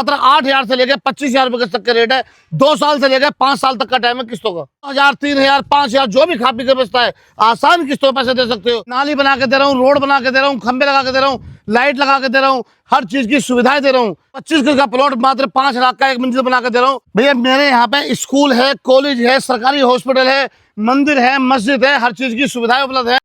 मात्र 8,000 से लेकर 25,000 रुपए तक का रेट है। 2 साल से लेकर 5 साल तक का टाइम है किस्तों का। 1,000, 3,000, 5,000 जो भी खा पी के बचता है आसान किस्तों पैसे दे सकते हो। नाली बना के दे रहा हूँ, रोड बना के दे रहा हूँ, खंबे लगा के दे रहा हूँ, लाइट लगा के दे रहा हूँ, हर चीज की सुविधाएं दे रहा हूँ। 25 का प्लॉट मात्र 5 लाख का 1 मंजिल बना के दे रहा हूँ। भैया मेरे यहाँ पे स्कूल है, कॉलेज है, सरकारी हॉस्पिटल है, मंदिर है, मस्जिद है, हर चीज की सुविधाएं उपलब्ध है।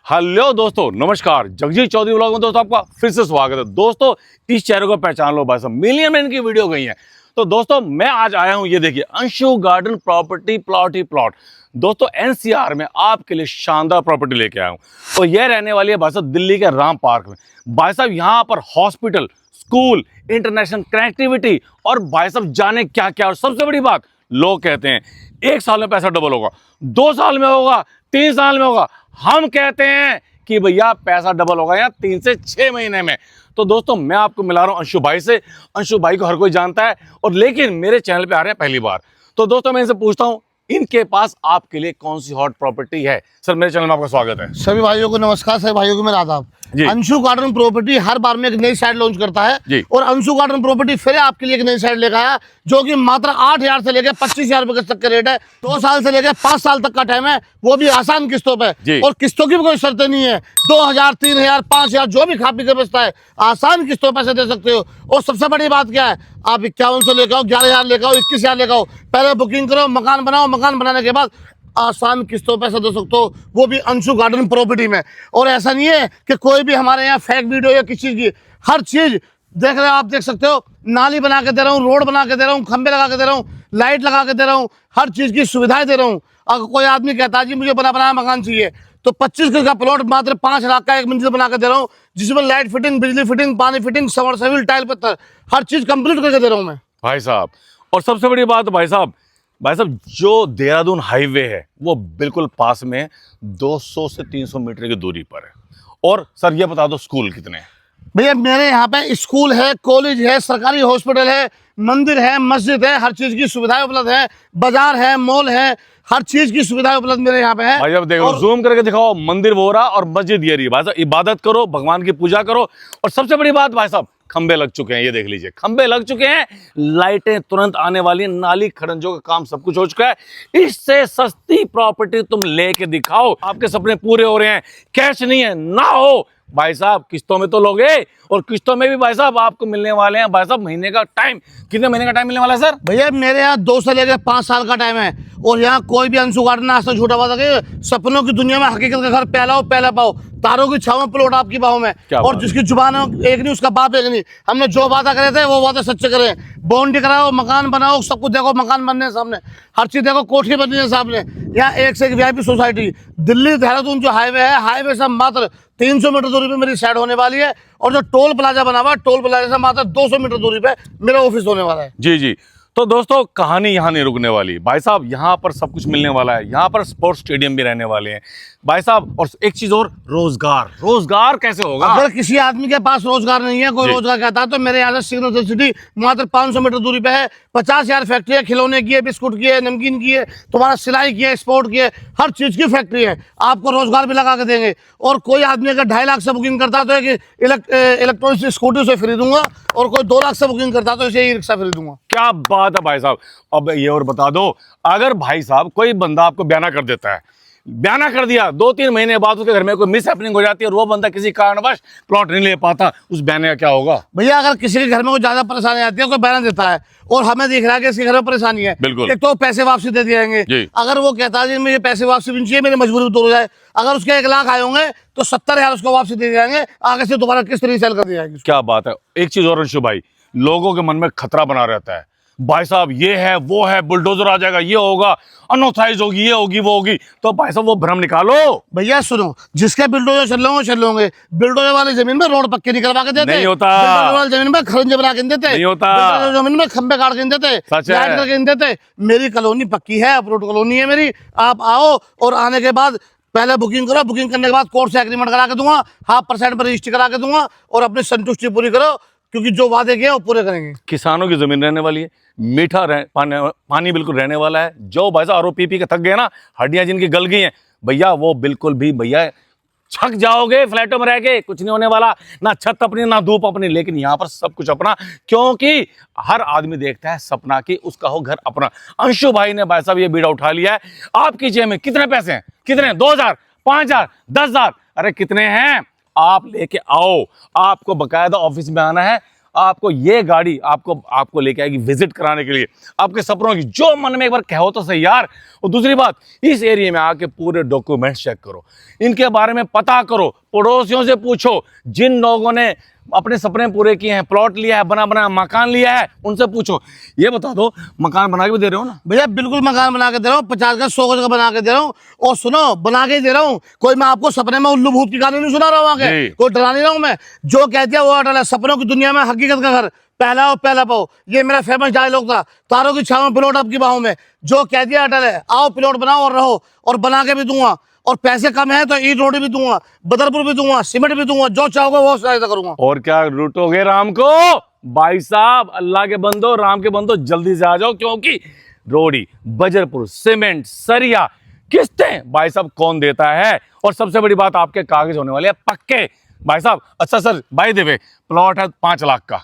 हेलो दोस्तों, नमस्कार। जगजीत चौधरी व्लॉग में दोस्तों आपका फिर से स्वागत है। दोस्तों इस चेहरे को पहचान लो भाई साहब, मिलियन में इनकी वीडियो गई है। तो दोस्तों मैं आज आया हूं, ये देखिए अंशु गार्डन प्रॉपर्टी प्लॉट ही प्लॉट। दोस्तों एनसीआर में आपके लिए शानदार प्रॉपर्टी लेके आया हूं। तो यह रहने वाली है भाई साहब दिल्ली के राम पार्क में। भाई साहब यहाँ पर हॉस्पिटल, स्कूल, इंटरनेशनल कनेक्टिविटी और भाई साहब जाने क्या क्या। और सबसे बड़ी बात, लोग कहते हैं 1 साल में पैसा डबल होगा, 2 साल में होगा, 3 साल में होगा। हम कहते हैं कि भैया पैसा डबल होगा या 3 से 6 महीने में। तो दोस्तों मैं आपको मिला रहा हूं अंशु भाई से। अंशु भाई को हर कोई जानता है और लेकिन मेरे चैनल पे आ रहे हैं पहली बार। तो दोस्तों मैं इनसे पूछता हूं इनके पास आपके लिए कौन सी हॉट प्रॉपर्टी है। सर मेरे चैनल में आपका स्वागत है। सभी भाइयों को नमस्कार, सभी भाइयों को मेरा आदाब। अंशु गार्डन प्रॉपर्टी हर बार में एक नई साइट लॉन्च करता है और अंशु गार्डन प्रॉपर्टी फिर आपके लिए एक नई साइट लेकर आया जो कि मात्र 8,000 से लेकर 25,000 रुपए तक का रेट है। 2 साल से लेकर 5 साल तक का टाइम है, वो भी आसान किस्तों पे। और किस्तों की भी कोई शर्तें नहीं है। 2,000, 3,000, 5,000 जो भी खा पी के बचता है आसान किस्तों पैसे दे सकते हो। और सबसे बड़ी बात क्या है, आप 5100 लेकर आओ, 11,000 लेकर आओ, 21,000 लेकर आओ, पहले बुकिंग करो, मकान बनाओ, मकान बनाने के बाद आसान किस्तों पैसा दे सकते हो, वो भी अंशु गार्डन प्रॉपर्टी में। और ऐसा नहीं है कि कोई भी हमारे यहाँ फेक वीडियो या किसी चीज की, हर चीज देख रहे हो, आप देख सकते हो। नाली बना के दे रहा हूँ, रोड बना के दे रहा हूँ, खंबे लगा के दे रहा हूँ, लाइट लगा के दे रहा हूँ, हर चीज की सुविधाएं दे रहा हूँ। अगर कोई आदमी कहता है जी मुझे बना बनाया मकान चाहिए, तो 25 का प्लॉट मात्र 5 लाख का 1 मंजिल बना के दे रहा हूँ, जिसमें लाइट फिटिंग, बिजली फिटिंग, पानी फिटिंग, समरसेबल, टाइल पत्थर, हर चीज कंप्लीट करके दे रहा हूँ मैं भाई साहब। और सबसे बड़ी बात भाई साहब जो देहरादून हाईवे है वो बिल्कुल पास में 200 से 300 मीटर की दूरी पर है। और सर ये बता दो स्कूल कितने हैं? भैया मेरे यहाँ पे स्कूल है, कॉलेज है, सरकारी हॉस्पिटल है, मंदिर है, मस्जिद है, हर चीज की सुविधाएं उपलब्ध है, बाजार है, मॉल है, हर चीज की सुविधाएं उपलब्ध मेरे यहाँ पे है। भाई अब देखो, जूम करके दिखाओ, मंदिर वो रहा और मस्जिद ये रही। भाई साहब इबादत करो, भगवान की पूजा करो। और सबसे बड़ी बात भाई साहब, खंबे लग चुके हैं, ये देख लीजिए खंबे लग चुके हैं, लाइटें तुरंत आने वाली, नाली खड़ंजों का काम सब कुछ हो चुका है। इससे सस्ती प्रॉपर्टी तुम लेके दिखाओ, आपके सपने पूरे हो रहे हैं। कैश नहीं है ना हो भाई साहब, किस्तों में तो लोगे। और किस्तों में भी भाई साहब आपको मिलने वाले हैं भाई साहब महीने का टाइम। कितने महीने का टाइम मिलने वाला है सर? भैया मेरे यहाँ 2 से लेकर 5 साल का टाइम है। और यहाँ कोई भी अंशु गार्डन आज तक झूठा बात है, सपनों की दुनिया में हकीकत का घर पहला हो पहला पाओ, तारों की छाव में प्लॉट आपकी बाहों में। और जिसकी जुबान एक नहीं उसका बाप एक नहीं। हमने जो वादा करे थे वो वादे सच्चे करे। बाउंड्री कराओ, मकान बनाओ, सब कुछ देखो, मकान बनने सामने, हर चीज देखो, कोठी बननी है सामने। यहाँ एक से एक वीआईपी सोसाइटी। दिल्ली देहरादून जो हाईवे है, हाईवे से मात्र 300 मीटर दूरी पे मेरी साइड होने वाली है। और जो टोल प्लाजा बना हुआ है, टोल प्लाजा से मात्र 200 मीटर दूरी पे मेरा ऑफिस होने वाला है। जी जी। तो दोस्तों कहानी यहाँ नहीं रुकने वाली भाई साहब, यहाँ पर सब कुछ मिलने वाला है। यहाँ पर स्पोर्ट्स स्टेडियम भी रहने वाले हैं भाई साहब। और एक चीज और, रोजगार कैसे होगा? अगर किसी आदमी के पास रोजगार नहीं है, कोई रोजगार कहता है, तो मेरे यहाँ से सिग्नल सिटी मात्र 500 मीटर दूरी पे है। 50,000 फैक्ट्री है, खिलौने की है, बिस्कुट की है, नमकीन की है, तुम्हारा सिलाई की है, स्पोर्ट की है, हर चीज की फैक्ट्री है। आपको रोजगार भी लगा के देंगे। और कोई आदमी अगर 2.5 लाख से बुकिंग करता है तो एक इलेक्ट्रॉनिक स्कूटी से फ्री दूंगा। और कोई 2 लाख से बुकिंग करता है तो इसे ई रिक्शा फ्री दूंगा। क्या बात है भाई साहब। अब ये और बता दो, अगर भाई साहब कोई बंदा आपको बयाना कर देता है, बयाना कर दिया, 2-3 महीने बाद उसके घर में कोई मिस हैपनिंग हो जाती है और वो बंदा किसी कारणवश प्लॉट नहीं ले पाता, उस बयाने का क्या होगा? भैया अगर किसी के घर में कोई ज्यादा परेशानी आती है, कोई बयाना देता है और हमें दिख रहा है कि इसके घर में परेशानी है, बिल्कुल, एक तो पैसे वापसी दे दिएंगे। अगर वो कहता है मुझे पैसे वापसी भी चाहिए, मेरी मजबूरी दूर हो जाए, अगर उसके 1 लाख आए होंगे तो 70,000 उसको वापसी दे जाएंगे, आगे से दोबारा किस्त रीसेल कर दी जाएगी। क्या बात है। एक चीज और अंशु भाई, लोगों के मन में खतरा बना रहता है, भाई साहब ये है वो है, बुलडोजर आ जाएगा, ये होगा, अनऑथराइज होगी, ये होगी, वो होगी। तो भाई साहब वो भ्रम निकालो। भैया सुनो, जिसके बिल्डोजर चल लोगे, बिल्डोजर वाली जमीन में रोड पक्के निकलवा के देते, नहीं होता। बिल्डोजर वाली जमीन में खरंजे बना के देते, नहीं होता। बिल्डोजर जमीन में खंबे काट के देते, लाइट करके देते। मेरी कॉलोनी पक्की है, अप्रूव्ड कॉलोनी है मेरी। आप आओ और आने के बाद पहले बुकिंग करो, बुकिंग करने के बाद कोर्ट से एग्रीमेंट करा के दूंगा, 0.5% पर रजिस्ट्री करा के दूंगा और अपनी संतुष्टि पूरी करो, क्योंकि जो वादे किए वो पूरे करेंगे। किसानों की जमीन रहने वाली है, मीठा पानी बिल्कुल रहने वाला है। जो भाई साहब आरओ पी के थक गए ना, हड्डियां जिनकी गल गई हैं भैया, वो बिल्कुल भी भैया छक जाओगे फ्लैटों में रह के, कुछ नहीं होने वाला, ना छत अपनी ना धूप अपनी, लेकिन यहाँ पर सब कुछ अपना, क्योंकि हर आदमी देखता है सपना कि उसका हो घर अपना। अंशु भाई ने भाई साहब ये बीड़ा उठा लिया है। आपकी जेब में कितने पैसे हैं? कितने? 2,000, 5,000, 10,000, अरे कितने हैं? आप लेके आओ। आपको बकायदा ऑफिस में आना है, आपको ये गाड़ी आपको लेके आएगी विजिट कराने के लिए, आपके सपनों की, जो मन में एक बार कहो तो सही यार। और दूसरी बात, इस एरिया में आके पूरे डॉक्यूमेंट्स चेक करो, इनके बारे में पता करो, पड़ोसियों से पूछो, जिन लोगों ने अपने सपने पूरे किए हैं, प्लॉट लिया है, बना बना मकान लिया है, उनसे पूछो। ये बता दो, मकान बना के भी दे रहे हो ना? भैया बिल्कुल मकान बना के दे रहा हूँ, 50 गज 100 गज का बना के दे रहा हूँ। और सुनो, बना के दे रहा हूँ, कोई मैं आपको सपने में उल्लू भूत की कहानी नहीं सुना रहा हूँ, आगे कोई डरा नहीं रहा हूँ मैं। जो कह दिया वो अटल है। सपनों की दुनिया में हकीकत का घर, पहला हो पहला पाओ, ये मेरा फेमस डायलॉग था। तारों की छाव में प्लॉट आपकी बाहों में, जो कह दिया अटल है। आओ प्लॉट बनाओ और रहो, और बना के भी दूंगा। और पैसे कम है तो ईट रोटी भी दूंगा, बदरपुर भी दूंगा, सीमेंट भी दूंगा, जो चाहोगे वो सहायता करूंगा। और क्या लूटोगे राम को? भाई साहब, अल्लाह के बंदो, राम के बंदो, जल्दी से आ जाओ, क्योंकि रोड़ी, बजरपुर, सीमेंट, सरिया, किस्तें भाई साहब कौन देता है? और सबसे बड़ी बात, आपके कागज होने वाले हैं पक्के भाई साहब। अच्छा सर, भाई देवे, प्लॉट है 5 लाख का,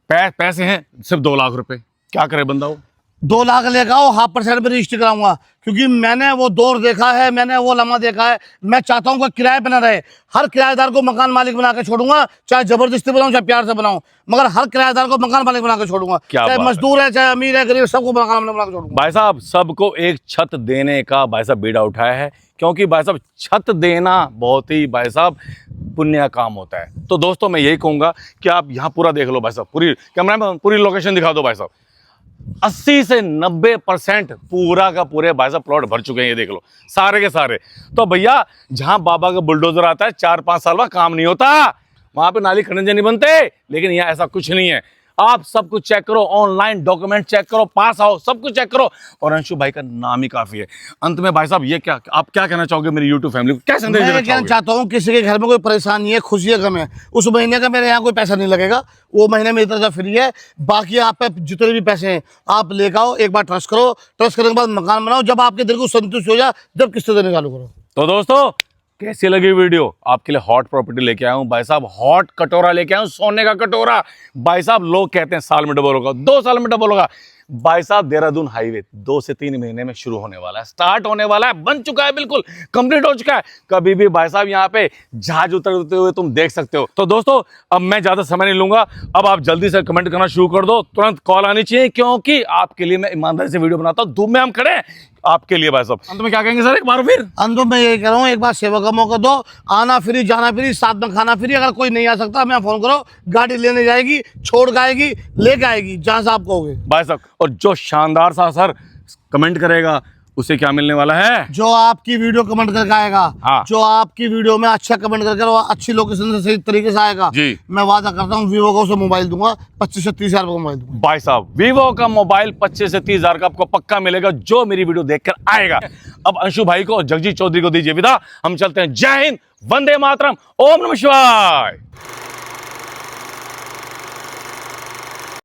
पैसे हैं सिर्फ 2 लाख रुपए, क्या करे बंदा? वो 2 लाख लेकर आओ, 0.5% में रजिस्ट्री कराऊंगा, क्योंकि मैंने वो दौर देखा है, मैंने वो लम्हा देखा है। मैं चाहता हूँ कि किराए पे ना रहे। हर किराएदार को मकान मालिक बना के छोड़ूंगा, चाहे जबरदस्ती बनाऊं चाहे प्यार से बनाऊं, मगर हर किराएदार को मकान मालिक बना के छोड़ूंगा। चाहे मजदूर है, चाहे अमीर है, गरीब, सबको मकान मालिक बना के छोड़ूंगा। भाई साहब, सबको एक छत देने का भाई साहब बीड़ा उठाया है, क्योंकि भाई साहब छत देना बहुत ही भाई साहब पुण्य का काम होता है। तो दोस्तों मैं यही कहूंगा कि आप यहाँ पूरा देख लो भाई साहब, पूरी कैमरा में पूरी लोकेशन दिखा दो भाई साहब। 80 से 90% पूरा का पूरे भाई साहब प्लॉट भर चुके हैं, ये देख लो सारे के सारे। तो भैया, जहां बाबा का बुलडोजर आता है 4-5 साल बाद काम नहीं होता, वहां पे नाली खड़ंजे नहीं बनते, लेकिन यहाँ ऐसा कुछ नहीं है। आप सब कुछ चेक करो, ऑनलाइन डॉक्यूमेंट चेक करो, पास आओ, सब कुछ चेक करो, और अंशु भाई का नाम ही काफी है। अंत में भाई साहब, ये क्या आप क्या कहना चाहोगे मेरी यूट्यूब फैमिली को? क्या संदेश देना चाहोगे? कहना चाहता हूँ, किसी के घर में कोई परेशानी है, खुशी है, गम है, उस महीने का मेरे यहाँ कोई पैसा नहीं लगेगा, वो महीने मेरी तरफ से फ्री है। बाकी आप पे जितने भी पैसे हैं आप लेकर आओ, एक बार ट्रस्ट करो, ट्रस्ट करने के बाद मकान बनाओ, जब आपके दिल को संतुष्ट हो जाए, जब किस्त देने चालू करो। तो दोस्तों, कैसी लगी वीडियो? आपके लिए हॉट प्रॉपर्टी लेके आया हूं भाई साहब, हॉट कटोरा लेके आया हूं, सोने का कटोरा। भाई साहब, लोग कहते हैं साल में डबल होगा, 2 साल में डबल होगा। भाई साहब, देहरादून हाईवे 2 से 3 महीने में शुरू होने वाला है, स्टार्ट होने वाला है, बन चुका है, बिल्कुल कंप्लीट हो चुका है। कभी भी भाई साहब यहाँ पे जहाज उतरते हुए तुम देख सकते हो। तो दोस्तों, अब मैं ज्यादा समय नहीं लूंगा, अब आप जल्दी से कमेंट करना शुरू कर दो, तुरंत कॉल आनी चाहिए, क्योंकि आपके लिए मैं ईमानदारी से वीडियो बनाता हूँ। धूप में हम खड़े हैं आपके लिए भाई साहब। अंत में क्या कहेंगे सर एक बार फिर? अंत में यही कह रहा हूँ, एक बार सेवा का मौका दो, आना फ्री, जाना फ्री, साथ में खाना फ्री। अगर कोई नहीं आ सकता, मैं फोन करो, गाड़ी लेने जाएगी, छोड़ के आएगी, लेके आएगी जहां से आप कहोगे भाई साहब। और जो शानदार सा सर कमेंट करेगा, उसे क्या मिलने वाला है? जो आपकी वीडियो कमेंट करके आएगा, हाँ। जो आपकी वीडियो में अच्छा कमेंट करके और अच्छी लोकेशन से सही तरीके से आएगा जी, मैं वादा करता हूँ वीवो का उसे मोबाइल दूंगा, 25 से 30 हजार का मोबाइल दूंगा। भाई साहब, वीवो का मोबाइल 25 से 30 हजार का आपको पक्का मिलेगा, जो मेरी वीडियो देखकर आएगा। अब अंशु भाई को और जगजीत चौधरी को दीजिए विदा, हम चलते हैं। जय हिंद, वंदे मातरम, ओम नमः शिवाय।